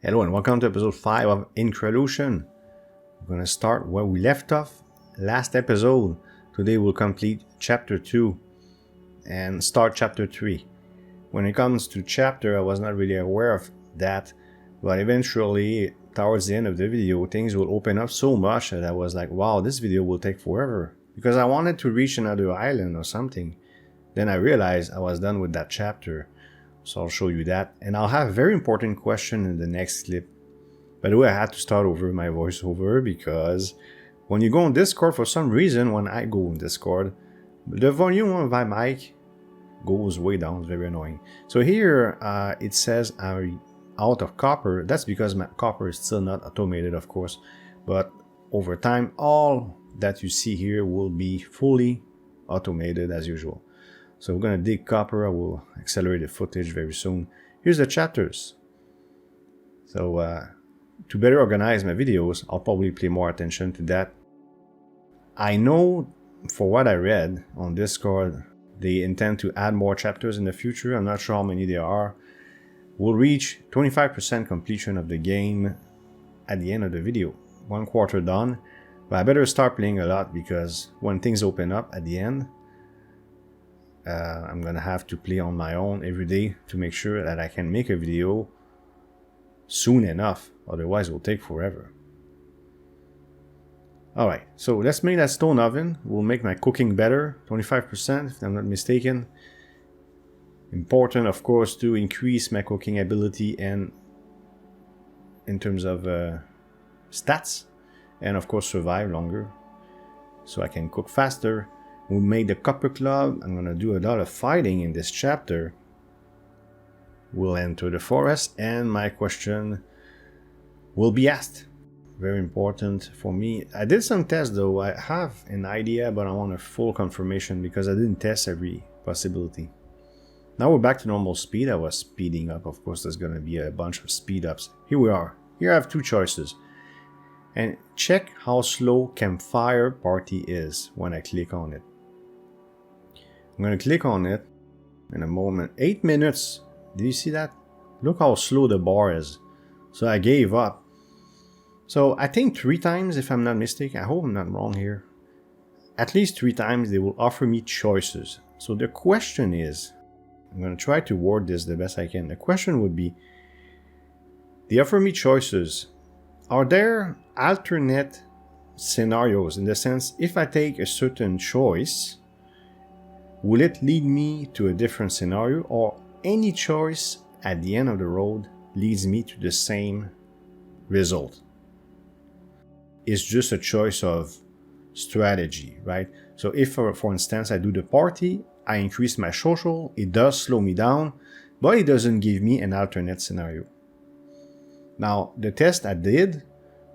Hello and welcome to episode 5 of Increlution. We're going to start where we left off last episode. Today we'll complete chapter 2 and start chapter 3. When it comes to chapter, I was not really aware of that, but eventually towards the end of the video things will open up so much that I was like, wow, this video will take forever, because I wanted to reach another island or something. Then I realized I was done with that chapter. So I'll show you that, and I'll have a very important question in the next clip. By the way, I had to start over my voiceover because when you go on Discord, for some reason, when I go on Discord, the volume of my mic goes way down. It's very annoying. So here it says I'm out of copper. That's because my copper is still not automated, of course, but over time all that you see here will be fully automated as usual. So we're going to dig copper. I will accelerate the footage very soon. Here's the chapters. So to better organize my videos, I'll probably pay more attention to that. I know for what I read on Discord, they intend to add more chapters in the future. I'm not sure how many there are. We'll reach 25% completion of the game at the end of the video. 1 quarter done. But I better start playing a lot, because when things open up at the end, I'm gonna have to play on my own every day to make sure that I can make a video soon enough, otherwise it will take forever. Alright, so let's make that stone oven. We'll make my cooking better, 25% if I'm not mistaken. Important, of course, to increase my cooking ability and in terms of stats, and of course survive longer so I can cook faster. We'll make the copper club. I'm gonna do a lot of fighting in this chapter. We'll enter the forest and my question will be asked. Very important for me. I did some tests though. I have an idea, but I want a full confirmation because I didn't test every possibility. Now we're back to normal speed. I was speeding up. Of course, there's gonna be a bunch of speed ups. Here we are. Here I have 2 choices. And check how slow campfire party is when I click on it. I'm going to click on it in a moment. 8 minutes. Do you see that? Look how slow the bar is. So I gave up. So I think 3 times, if I'm not mistaken. I hope I'm not wrong here. At least 3 times they will offer me choices. So the question is, I'm going to try to word this the best I can. The question would be, they offer me choices. Are there alternate scenarios, in the sense, if I take a certain choice, will it lead me to a different scenario, or any choice at the end of the road leads me to the same result? It's just a choice of strategy, right? So if, for instance, I do the party, I increase my social, it does slow me down, but it doesn't give me an alternate scenario. Now, the test I did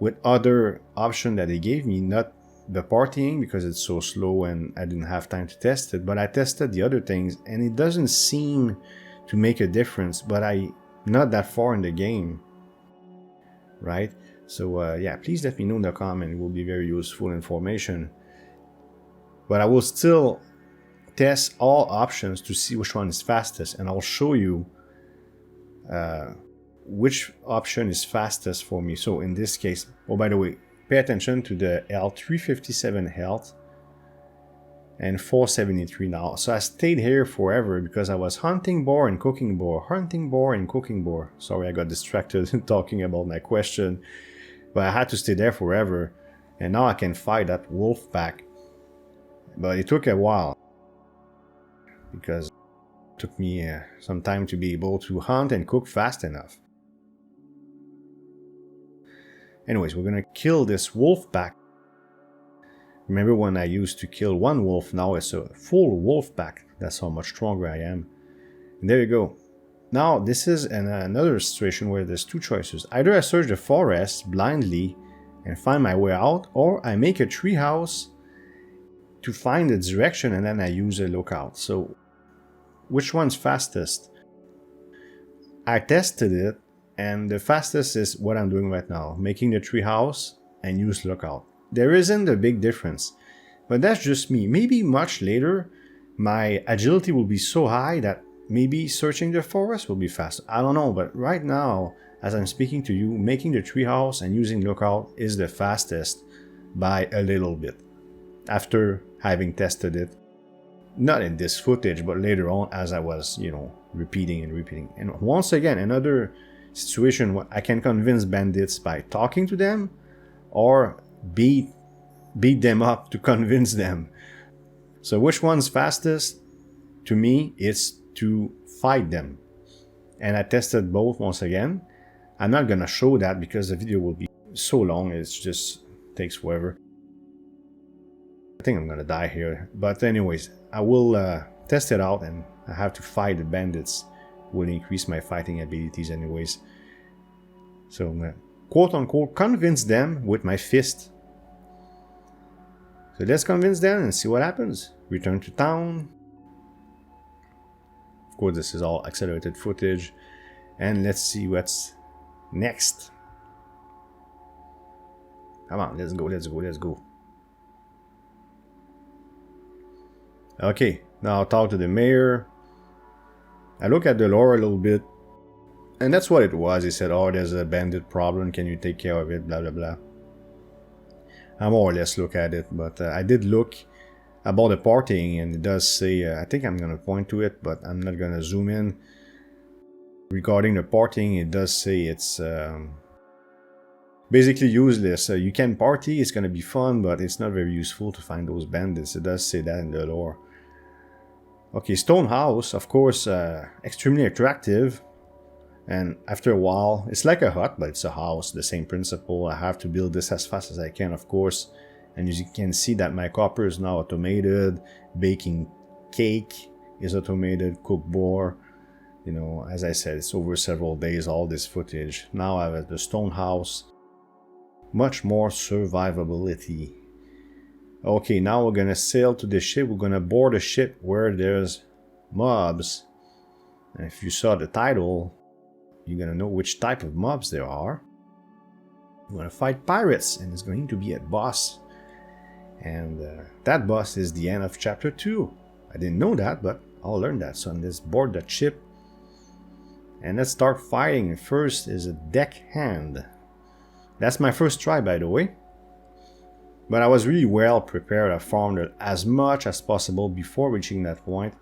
with other option that they gave me, not the partying because it's so slow and I didn't have time to test it, but I tested the other things and it doesn't seem to make a difference, but I'm not that far in the game, right? So yeah, please let me know in the comment. It will be very useful information. But I will still test all options to see which one is fastest, and I'll show you which option is fastest for me. So in this case, oh, by the way, pay attention to the health, 357 health and 473 now. So I stayed here forever because I was hunting boar and cooking boar, hunting boar and cooking boar. Sorry, I got distracted talking about my question, but I had to stay there forever. And now I can fight that wolf pack, but it took a while because it took me some time to be able to hunt and cook fast enough. Anyways, we're gonna kill this wolf pack. Remember when I used to kill 1 wolf, now it's a full wolf pack. That's how much stronger I am. And there you go. Now this is another situation where there's 2 choices. Either I search the forest blindly and find my way out, or I make a tree house to find the direction and then I use a lookout. So which one's fastest? I tested it, and the fastest is what I'm doing right now, making the tree house and use lookout. There isn't a big difference, but that's just me. Maybe much later my agility will be so high that maybe searching the forest will be faster. I don't know, but right now, as I'm speaking to you, making the treehouse and using lookout is the fastest by a little bit. After having tested it, not in this footage, but later on as I was, repeating and repeating. And once again, another situation where I can convince bandits by talking to them or beat them up to convince them. So which one's fastest? To me, it's to fight them. And I tested both once again. I'm not gonna show that because the video will be so long, it just takes forever. I think I'm gonna die here. But anyways, I will test it out, and I have to fight the bandits. Will increase my fighting abilities anyways. So I'm gonna quote unquote convince them with my fist. So let's convince them and see what happens. Return to town. Of course, this is all accelerated footage. And let's see what's next. Come on, let's go, let's go, let's go. Okay, now I'll talk to the mayor. I look at the lore a little bit. And that's what it was. He said, oh, there's a bandit problem. Can you take care of it? Blah, blah, blah. I more or less look at it. But I did look about the partying. And it does say, I think I'm going to point to it. But I'm not going to zoom in. Regarding the partying, it does say it's basically useless. You can party. It's going to be fun. But it's not very useful to find those bandits. It does say that in the lore. Okay, stone house. Of course, extremely attractive. And after a while, it's like a hut, but it's a house, the same principle. I have to build this as fast as I can, of course. And as you can see that my copper is now automated. Baking cake is automated, cook board. As I said, it's over several days, all this footage. Now I have the stone house. Much more survivability. Okay, now we're gonna sail to the ship. We're gonna board a ship where there's mobs. And if you saw the title, you're gonna know which type of mobs there are. We're gonna fight pirates, and it's going to be a boss. And that boss is the end of chapter 2. I didn't know that, but I'll learn that. So let's board that ship. And let's start fighting. First is a deckhand. That's my first try, by the way. But I was really well prepared. I farmed as much as possible before reaching that point.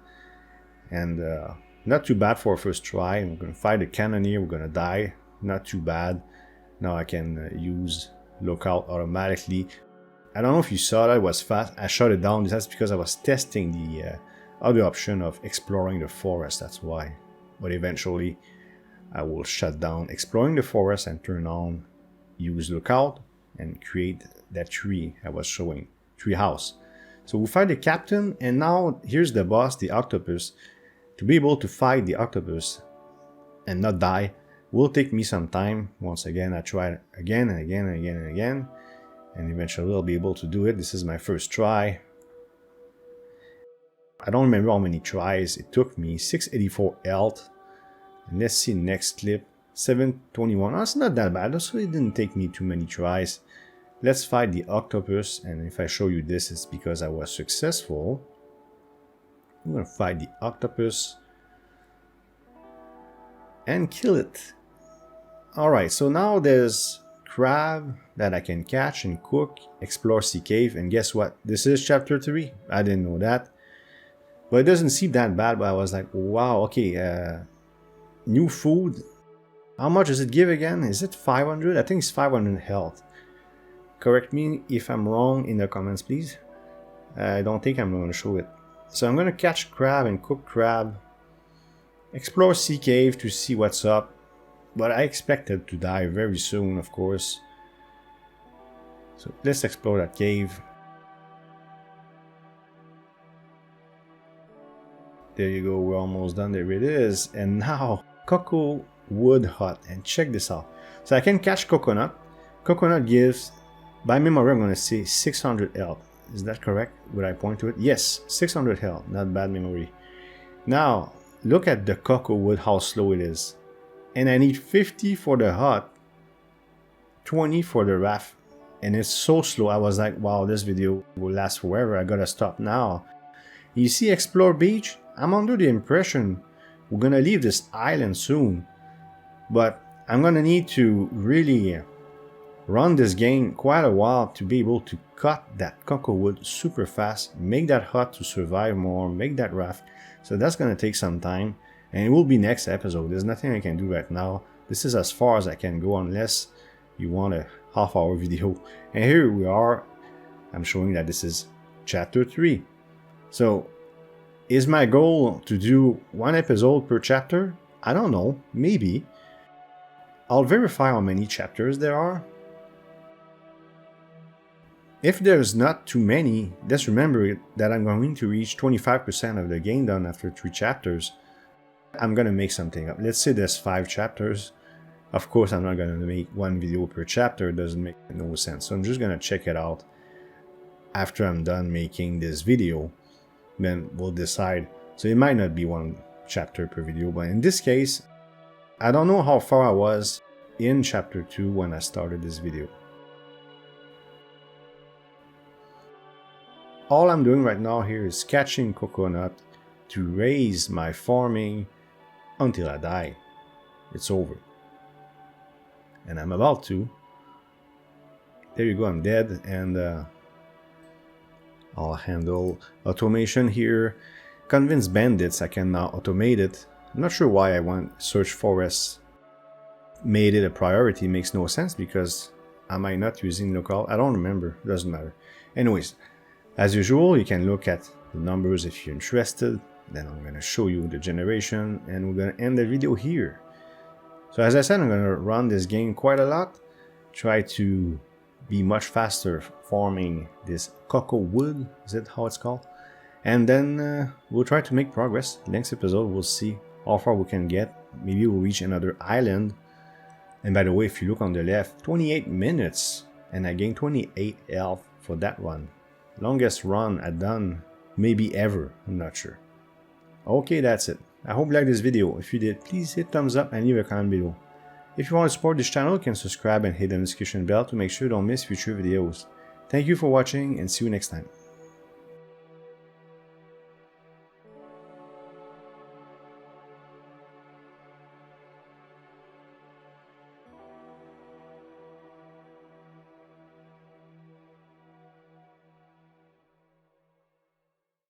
And not too bad for a first try. I'm going to fight a cannoneer. We're going to die. Not too bad. Now I can use lookout automatically. I don't know if you saw that. It was fast. I shut it down. That's because I was testing the other option of exploring the forest. That's why. But eventually I will shut down exploring the forest and turn on use lookout and create that tree I was showing. Tree house. So we fight the captain, and now here's the boss, the octopus. To be able to fight the octopus and not die will take me some time. Once again, I try again and again and again and again, and eventually I'll be able to do it. This is my first try. I don't remember how many tries it took me. 684 health. And let's see next clip. 721. That's not that bad. So it didn't take me too many tries. Let's fight the octopus, and if I show you this, it's because I was successful. I'm gonna fight the octopus and kill it. Alright, so now there's crab that I can catch and cook, explore sea cave, and guess what? This is chapter 3. I didn't know that. But it doesn't seem that bad, but I was like, wow, okay, new food. How much does it give again? Is it 500? I think it's 500 health. Correct me if I'm wrong in the comments, please. I don't think I'm going to show it. So I'm going to catch crab and cook crab. Explore sea cave to see what's up. But I expected to die very soon, of course. So let's explore that cave. There you go, we're almost done. There it is. And now, cocoa wood hut. And check this out. So I can catch coconut. Coconut gives, by memory, I'm going to say 600 health. Is that correct? Would I point to it? Yes, 600 health. Not bad memory. Now, look at the cocoa wood, how slow it is. And I need 50 for the hut, 20 for the raft. And it's so slow. I was like, wow, this video will last forever. I gotta stop now. You see Explore Beach? I'm under the impression we're gonna leave this island soon, but I'm gonna need to really run this game quite a while to be able to cut that cocoa wood super fast, make that hut to survive more, make that raft. So that's gonna take some time, and it will be next episode. There's nothing I can do right now. This is as far as I can go unless you want a half-hour video. And here we are. I'm showing that this is chapter 3. So is my goal to do 1 episode per chapter? I don't know, maybe. I'll verify how many chapters there are. If there's not too many, just remember that I'm going to reach 25% of the game done after 3 chapters. I'm gonna make something up. Let's say there's 5 chapters. Of course, I'm not gonna make 1 video per chapter. It doesn't make no sense. So I'm just gonna check it out after I'm done making this video. Then we'll decide. So it might not be 1 chapter per video, but in this case, I don't know how far I was in chapter 2 when I started this video. All I'm doing right now here is catching coconut to raise my farming until I die. It's over. And I'm about to. There you go, I'm dead, and I'll handle automation here. Convince bandits I can now automate it. I'm not sure why I want search forests. Made it a priority makes no sense because am I not using local? I don't remember, doesn't matter. Anyways, as usual, you can look at the numbers if you're interested. Then I'm going to show you the generation, and we're going to end the video here. So as I said, I'm going to run this game quite a lot. Try to be much faster farming this cocoa wood. Is that how it's called? And then we'll try to make progress. Next episode, we'll see how far we can get. Maybe we'll reach another island. And by the way, if you look on the left, 28 minutes. And I gained 28 health for that one. Longest run I've done maybe ever. I'm not sure. Okay, that's it. I hope you liked this video. If you did, please hit thumbs up and leave a comment below. If you want to support this channel, you can subscribe and hit the notification bell to make sure you don't miss future videos. Thank you for watching and see you next time.